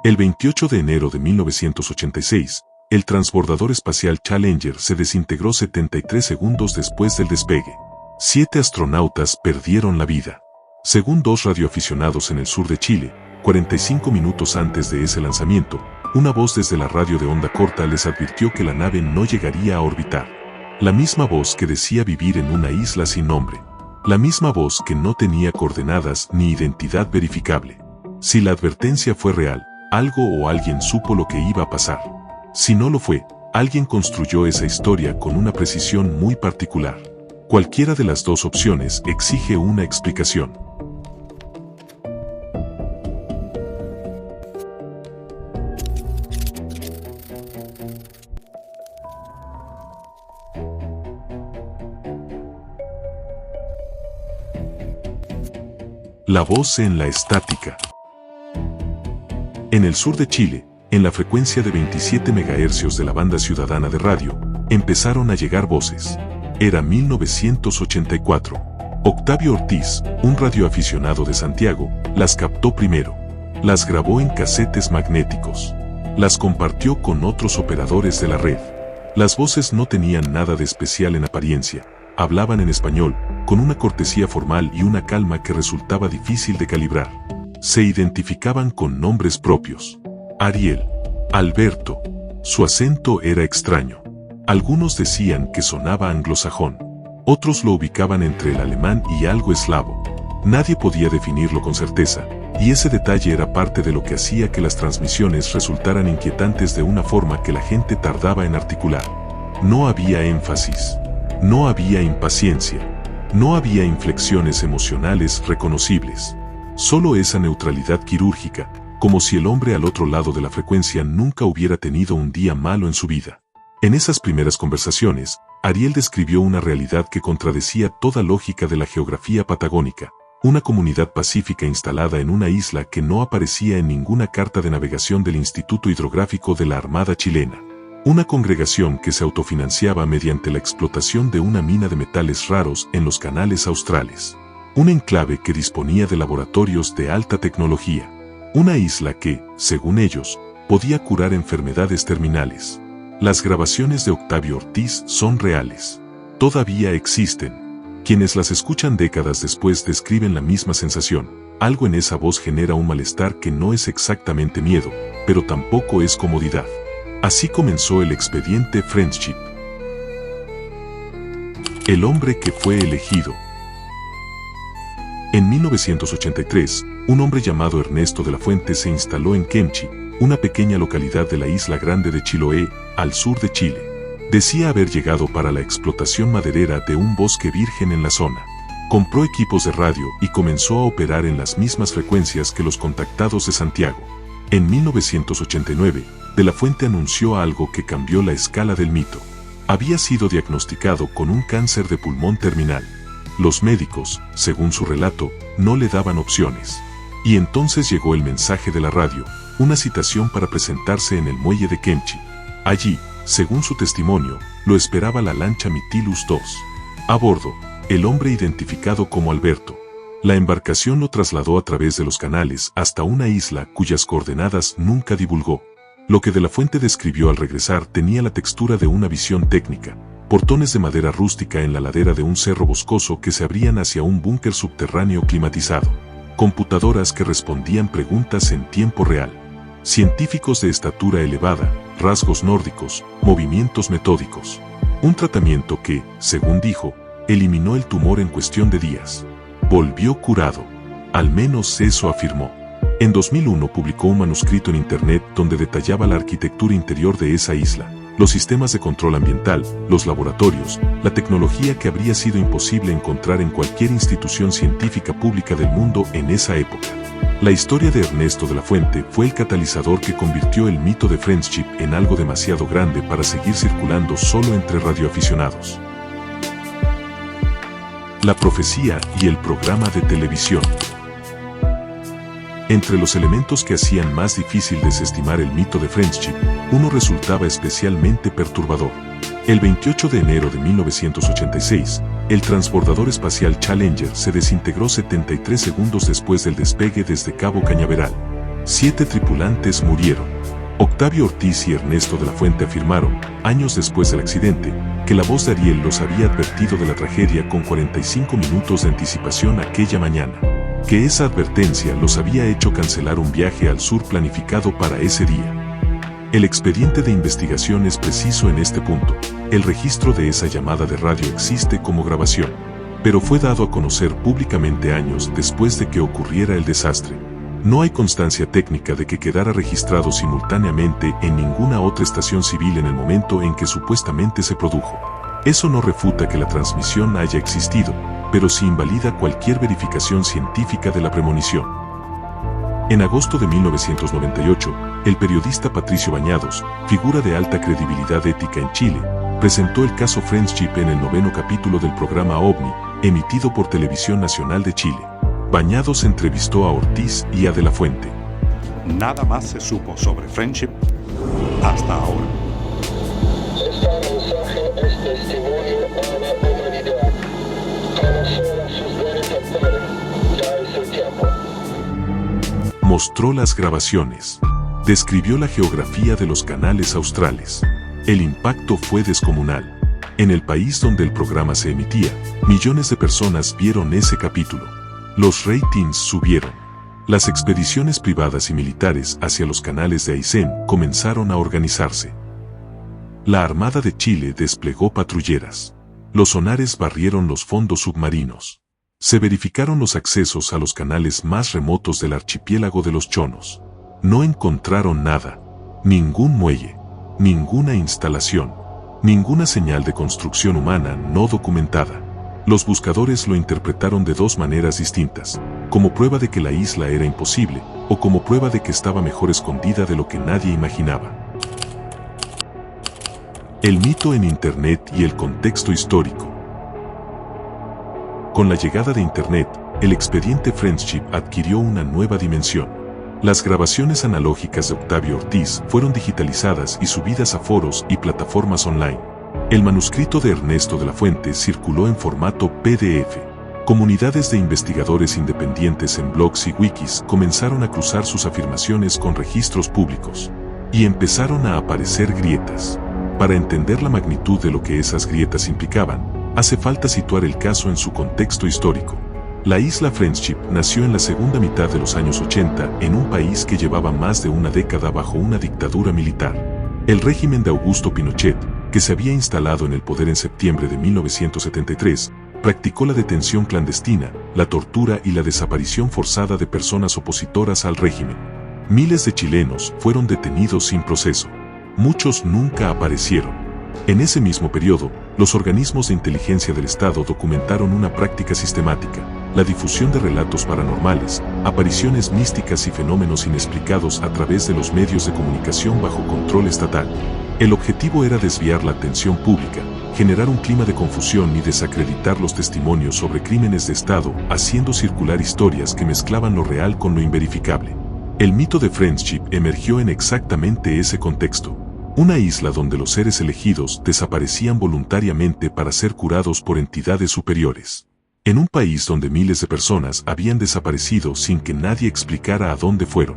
El 28 de enero de 1986, el transbordador espacial Challenger se desintegró 73 segundos después del despegue. 7 astronautas perdieron la vida. Según 2 radioaficionados en el sur de Chile, 45 minutos antes de ese lanzamiento, una voz desde la radio de onda corta les advirtió que la nave no llegaría a orbitar. La misma voz que decía vivir en una isla sin nombre. La misma voz que no tenía coordenadas ni identidad verificable. Si la advertencia fue real, algo o alguien supo lo que iba a pasar. Si no lo fue, alguien construyó esa historia con una precisión muy particular. Cualquiera de las 2 opciones exige una explicación. La voz en la estática. En el sur de Chile, en la frecuencia de 27 MHz de la banda ciudadana de radio, empezaron a llegar voces. Era 1984. Octavio Ortiz, un radioaficionado de Santiago, las captó primero. Las grabó en casetes magnéticos. Las compartió con otros operadores de la red. Las voces no tenían nada de especial en apariencia. Hablaban en español, con una cortesía formal y una calma que resultaba difícil de calibrar. Se identificaban con nombres propios. Ariel. Alberto. Su acento era extraño. Algunos decían que sonaba anglosajón. Otros lo ubicaban entre el alemán y algo eslavo. Nadie podía definirlo con certeza, y ese detalle era parte de lo que hacía que las transmisiones resultaran inquietantes de una forma que la gente tardaba en articular. No había énfasis. No había impaciencia. No había inflexiones emocionales reconocibles. Solo esa neutralidad quirúrgica, como si el hombre al otro lado de la frecuencia nunca hubiera tenido un día malo en su vida. En esas primeras conversaciones, Ariel describió una realidad que contradecía toda lógica de la geografía patagónica, una comunidad pacífica instalada en una isla que no aparecía en ninguna carta de navegación del Instituto Hidrográfico de la Armada chilena. Una congregación que se autofinanciaba mediante la explotación de una mina de metales raros en los canales australes. Un enclave que disponía de laboratorios de alta tecnología. Una isla que, según ellos, podía curar enfermedades terminales. Las grabaciones de Octavio Ortiz son reales. Todavía existen. Quienes las escuchan décadas después describen la misma sensación. Algo en esa voz genera un malestar que no es exactamente miedo, pero tampoco es comodidad. Así comenzó el expediente Friendship. El hombre que fue elegido. En 1983, un hombre llamado Ernesto de la Fuente se instaló en Kemchi, una pequeña localidad de la isla grande de Chiloé, al sur de Chile. Decía haber llegado para la explotación maderera de un bosque virgen en la zona. Compró equipos de radio y comenzó a operar en las mismas frecuencias que los contactados de Santiago. En 1989, De la Fuente anunció algo que cambió la escala del mito. Había sido diagnosticado con un cáncer de pulmón terminal. Los médicos, según su relato, no le daban opciones. Y entonces llegó el mensaje de la radio, una citación para presentarse en el muelle de Kemchi. Allí, según su testimonio, lo esperaba la lancha Mitilus II. A bordo, el hombre identificado como Alberto. La embarcación lo trasladó a través de los canales hasta una isla cuyas coordenadas nunca divulgó. Lo que De la Fuente describió al regresar tenía la textura de una visión técnica, portones de madera rústica en la ladera de un cerro boscoso que se abrían hacia un búnker subterráneo climatizado, computadoras que respondían preguntas en tiempo real, científicos de estatura elevada, rasgos nórdicos, movimientos metódicos. Un tratamiento que, según dijo, eliminó el tumor en cuestión de días. Volvió curado. Al menos eso afirmó. En 2001 publicó un manuscrito en internet donde detallaba la arquitectura interior de esa isla, los sistemas de control ambiental, los laboratorios, la tecnología que habría sido imposible encontrar en cualquier institución científica pública del mundo en esa época. La historia de Ernesto de la Fuente fue el catalizador que convirtió el mito de Friendship en algo demasiado grande para seguir circulando solo entre radioaficionados. La profecía y el programa de televisión. Entre los elementos que hacían más difícil desestimar el mito de Friendship, uno resultaba especialmente perturbador. El 28 de enero de 1986, el transbordador espacial Challenger se desintegró 73 segundos después del despegue desde Cabo Cañaveral. 7 tripulantes murieron. Octavio Ortiz y Ernesto de la Fuente afirmaron, años después del accidente, que la voz de Ariel los había advertido de la tragedia con 45 minutos de anticipación aquella mañana, que esa advertencia los había hecho cancelar un viaje al sur planificado para ese día. El expediente de investigación es preciso en este punto. El registro de esa llamada de radio existe como grabación, pero fue dado a conocer públicamente años después de que ocurriera el desastre. No hay constancia técnica de que quedara registrado simultáneamente en ninguna otra estación civil en el momento en que supuestamente se produjo. Eso no refuta que la transmisión haya existido, pero sí invalida cualquier verificación científica de la premonición. En agosto de 1998, el periodista Patricio Bañados, figura de alta credibilidad ética en Chile, presentó el caso Friendship en el 9º capítulo del programa OVNI, emitido por Televisión Nacional de Chile. Bañados entrevistó a Ortiz y a de la Fuente. Nada más se supo sobre Friendship hasta ahora. Este mensaje es testimonio a la humanidad. Conocer a sus benefactores, ya es el tiempo. Mostró las grabaciones. Describió la geografía de los canales australes. El impacto fue descomunal. En el país donde el programa se emitía, millones de personas vieron ese capítulo. Los ratings subieron. Las expediciones privadas y militares hacia los canales de Aysén comenzaron a organizarse. La Armada de Chile desplegó patrulleras. Los sonares barrieron los fondos submarinos. Se verificaron los accesos a los canales más remotos del archipiélago de los Chonos. No encontraron nada. Ningún muelle. Ninguna instalación. Ninguna señal de construcción humana no documentada. Los buscadores lo interpretaron de dos maneras distintas, como prueba de que la isla era imposible, o como prueba de que estaba mejor escondida de lo que nadie imaginaba. El mito en Internet y el contexto histórico. Con la llegada de Internet, el expediente Friendship adquirió una nueva dimensión. Las grabaciones analógicas de Octavio Ortiz fueron digitalizadas y subidas a foros y plataformas online. El manuscrito de Ernesto de la Fuente circuló en formato PDF. Comunidades de investigadores independientes en blogs y wikis comenzaron a cruzar sus afirmaciones con registros públicos. Y empezaron a aparecer grietas. Para entender la magnitud de lo que esas grietas implicaban, hace falta situar el caso en su contexto histórico. La isla Friendship nació en la segunda mitad de los años 80 en un país que llevaba más de una década bajo una dictadura militar. El régimen de Augusto Pinochet, que se había instalado en el poder en septiembre de 1973, practicó la detención clandestina, la tortura y la desaparición forzada de personas opositoras al régimen. Miles de chilenos fueron detenidos sin proceso. Muchos nunca aparecieron. En ese mismo periodo, los organismos de inteligencia del Estado documentaron una práctica sistemática, la difusión de relatos paranormales, apariciones místicas y fenómenos inexplicados a través de los medios de comunicación bajo control estatal. El objetivo era desviar la atención pública, generar un clima de confusión y desacreditar los testimonios sobre crímenes de Estado, haciendo circular historias que mezclaban lo real con lo inverificable. El mito de Friendship emergió en exactamente ese contexto. Una isla donde los seres elegidos desaparecían voluntariamente para ser curados por entidades superiores. En un país donde miles de personas habían desaparecido sin que nadie explicara a dónde fueron.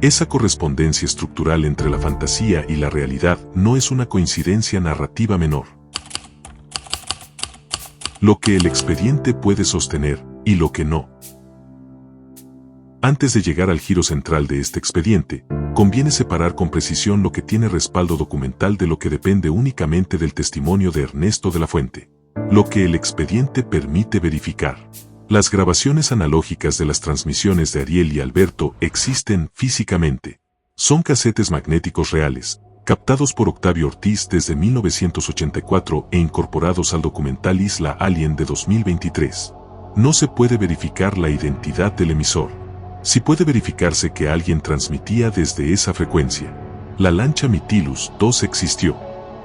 Esa correspondencia estructural entre la fantasía y la realidad no es una coincidencia narrativa menor. Lo que el expediente puede sostener, y lo que no. Antes de llegar al giro central de este expediente, conviene separar con precisión lo que tiene respaldo documental de lo que depende únicamente del testimonio de Ernesto de la Fuente. Lo que el expediente permite verificar. Las grabaciones analógicas de las transmisiones de Ariel y Alberto existen físicamente. Son casetes magnéticos reales, captados por Octavio Ortiz desde 1984 e incorporados al documental Isla Alien de 2023. No se puede verificar la identidad del emisor. Sí puede verificarse que alguien transmitía desde esa frecuencia. La lancha Mitilus II existió.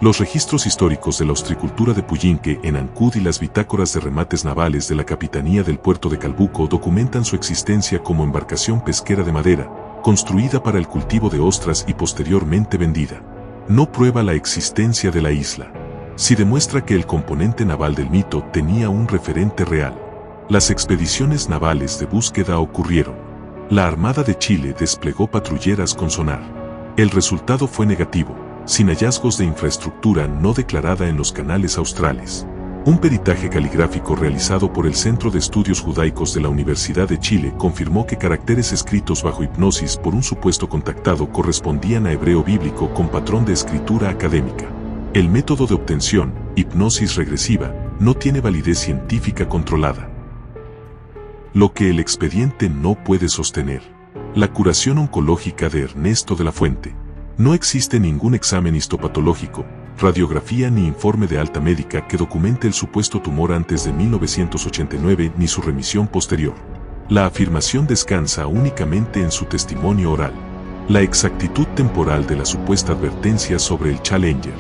Los registros históricos de la ostricultura de Puyinque en Ancud y las bitácoras de remates navales de la Capitanía del Puerto de Calbuco documentan su existencia como embarcación pesquera de madera, construida para el cultivo de ostras y posteriormente vendida. No prueba la existencia de la isla. Sí demuestra que el componente naval del mito tenía un referente real. Las expediciones navales de búsqueda ocurrieron. La Armada de Chile desplegó patrulleras con sonar. El resultado fue negativo, sin hallazgos de infraestructura no declarada en los canales australes. Un peritaje caligráfico realizado por el Centro de Estudios Judaicos de la Universidad de Chile confirmó que caracteres escritos bajo hipnosis por un supuesto contactado correspondían a hebreo bíblico con patrón de escritura académica. El método de obtención, hipnosis regresiva, no tiene validez científica controlada. Lo que el expediente no puede sostener. La curación oncológica de Ernesto de la Fuente. No existe ningún examen histopatológico, radiografía ni informe de alta médica que documente el supuesto tumor antes de 1989 ni su remisión posterior. La afirmación descansa únicamente en su testimonio oral. La exactitud temporal de la supuesta advertencia sobre el Challenger.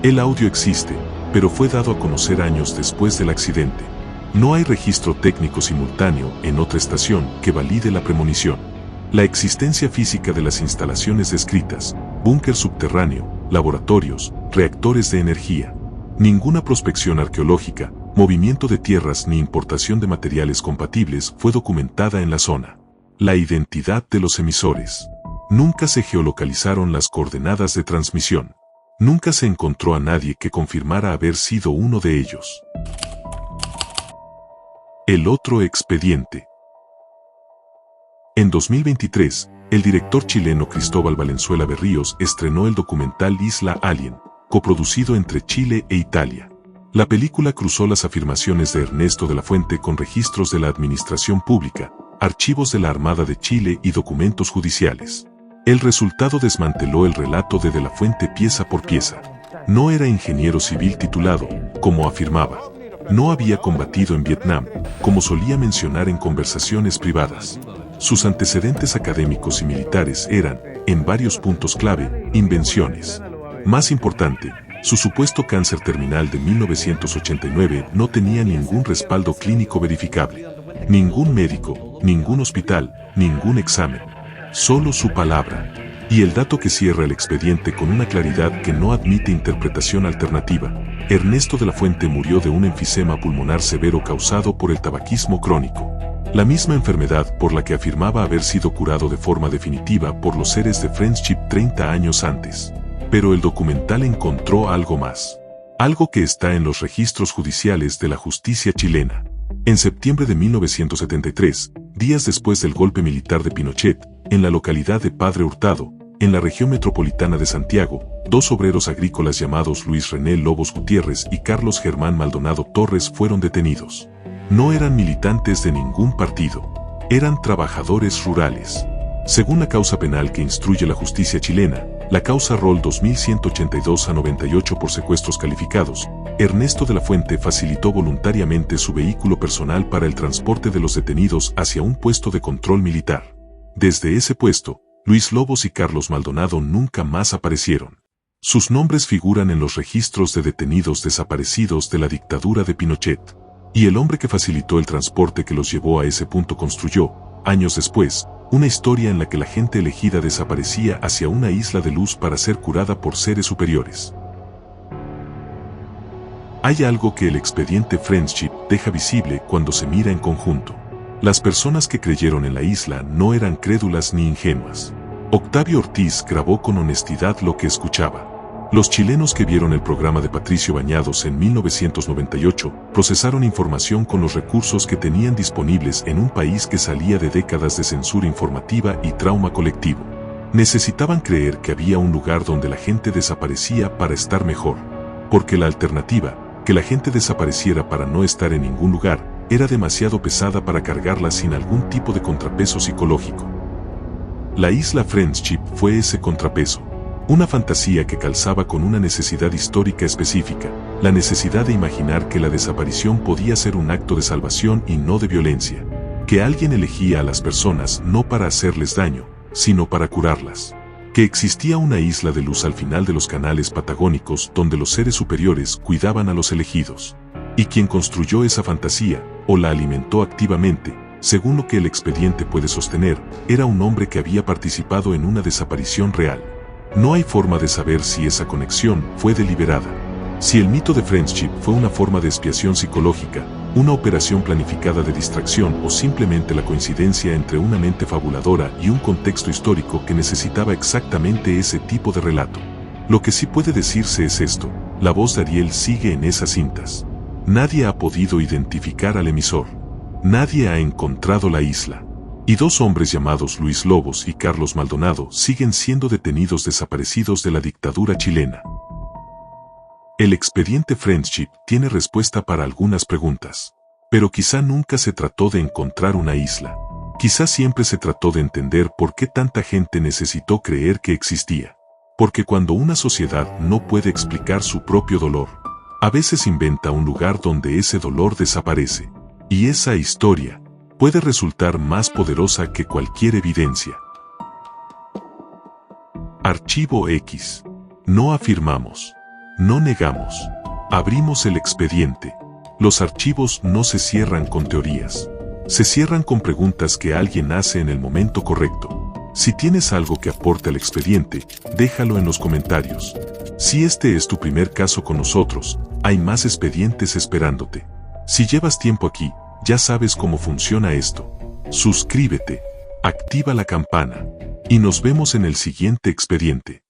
El audio existe, pero fue dado a conocer años después del accidente. No hay registro técnico simultáneo en otra estación que valide la premonición. La existencia física de las instalaciones descritas, búnker subterráneo, laboratorios, reactores de energía. Ninguna prospección arqueológica, movimiento de tierras ni importación de materiales compatibles fue documentada en la zona. La identidad de los emisores. Nunca se geolocalizaron las coordenadas de transmisión. Nunca se encontró a nadie que confirmara haber sido uno de ellos. El otro expediente. En 2023, el director chileno Cristóbal Valenzuela Berríos estrenó el documental Isla Alien, coproducido entre Chile e Italia. La película cruzó las afirmaciones de Ernesto de la Fuente con registros de la administración pública, archivos de la Armada de Chile y documentos judiciales. El resultado desmanteló el relato de la Fuente pieza por pieza. No era ingeniero civil titulado, como afirmaba. No había combatido en Vietnam, como solía mencionar en conversaciones privadas. Sus antecedentes académicos y militares eran, en varios puntos clave, invenciones. Más importante, su supuesto cáncer terminal de 1989 no tenía ningún respaldo clínico verificable. Ningún médico, ningún hospital, ningún examen. Solo su palabra. Y el dato que cierra el expediente con una claridad que no admite interpretación alternativa. Ernesto de la Fuente murió de un enfisema pulmonar severo causado por el tabaquismo crónico. La misma enfermedad por la que afirmaba haber sido curado de forma definitiva por los seres de Friendship 30 años antes. Pero el documental encontró algo más. Algo que está en los registros judiciales de la justicia chilena. En septiembre de 1973, días después del golpe militar de Pinochet, en la localidad de Padre Hurtado, en la región metropolitana de Santiago, dos obreros agrícolas llamados Luis René Lobos Gutiérrez y Carlos Germán Maldonado Torres fueron detenidos. No eran militantes de ningún partido. Eran trabajadores rurales. Según la causa penal que instruye la justicia chilena, la causa Rol 2182-98 por secuestros calificados, Ernesto de la Fuente facilitó voluntariamente su vehículo personal para el transporte de los detenidos hacia un puesto de control militar. Desde ese puesto, Luis Lobos y Carlos Maldonado nunca más aparecieron. Sus nombres figuran en los registros de detenidos desaparecidos de la dictadura de Pinochet. Y el hombre que facilitó el transporte que los llevó a ese punto construyó, años después, una historia en la que la gente elegida desaparecía hacia una isla de luz para ser curada por seres superiores. Hay algo que el expediente Friendship deja visible cuando se mira en conjunto. Las personas que creyeron en la isla no eran crédulas ni ingenuas. Octavio Ortiz grabó con honestidad lo que escuchaba. Los chilenos que vieron el programa de Patricio Bañados en 1998 procesaron información con los recursos que tenían disponibles en un país que salía de décadas de censura informativa y trauma colectivo. Necesitaban creer que había un lugar donde la gente desaparecía para estar mejor. Porque la alternativa, que la gente desapareciera para no estar en ningún lugar, era demasiado pesada para cargarla sin algún tipo de contrapeso psicológico. La isla Friendship fue ese contrapeso. Una fantasía que calzaba con una necesidad histórica específica, la necesidad de imaginar que la desaparición podía ser un acto de salvación y no de violencia, que alguien elegía a las personas no para hacerles daño, sino para curarlas, que existía una isla de luz al final de los canales patagónicos donde los seres superiores cuidaban a los elegidos. Y quien construyó esa fantasía, o la alimentó activamente, según lo que el expediente puede sostener, era un hombre que había participado en una desaparición real. No hay forma de saber si esa conexión fue deliberada. Si el mito de Friendship fue una forma de expiación psicológica, una operación planificada de distracción o simplemente la coincidencia entre una mente fabuladora y un contexto histórico que necesitaba exactamente ese tipo de relato. Lo que sí puede decirse es esto: la voz de Ariel sigue en esas cintas. Nadie ha podido identificar al emisor. Nadie ha encontrado la isla. Y dos hombres llamados Luis Lobos y Carlos Maldonado siguen siendo detenidos desaparecidos de la dictadura chilena. El expediente Friendship tiene respuesta para algunas preguntas. Pero quizá nunca se trató de encontrar una isla. Quizá siempre se trató de entender por qué tanta gente necesitó creer que existía. Porque cuando una sociedad no puede explicar su propio dolor, a veces inventa un lugar donde ese dolor desaparece. Y esa historia puede resultar más poderosa que cualquier evidencia. Archivo X. No afirmamos. No negamos. Abrimos el expediente. Los archivos no se cierran con teorías. Se cierran con preguntas que alguien hace en el momento correcto. Si tienes algo que aporte al expediente, déjalo en los comentarios. Si este es tu primer caso con nosotros, hay más expedientes esperándote. Si llevas tiempo aquí, ya sabes cómo funciona esto. Suscríbete, activa la campana, y nos vemos en el siguiente expediente.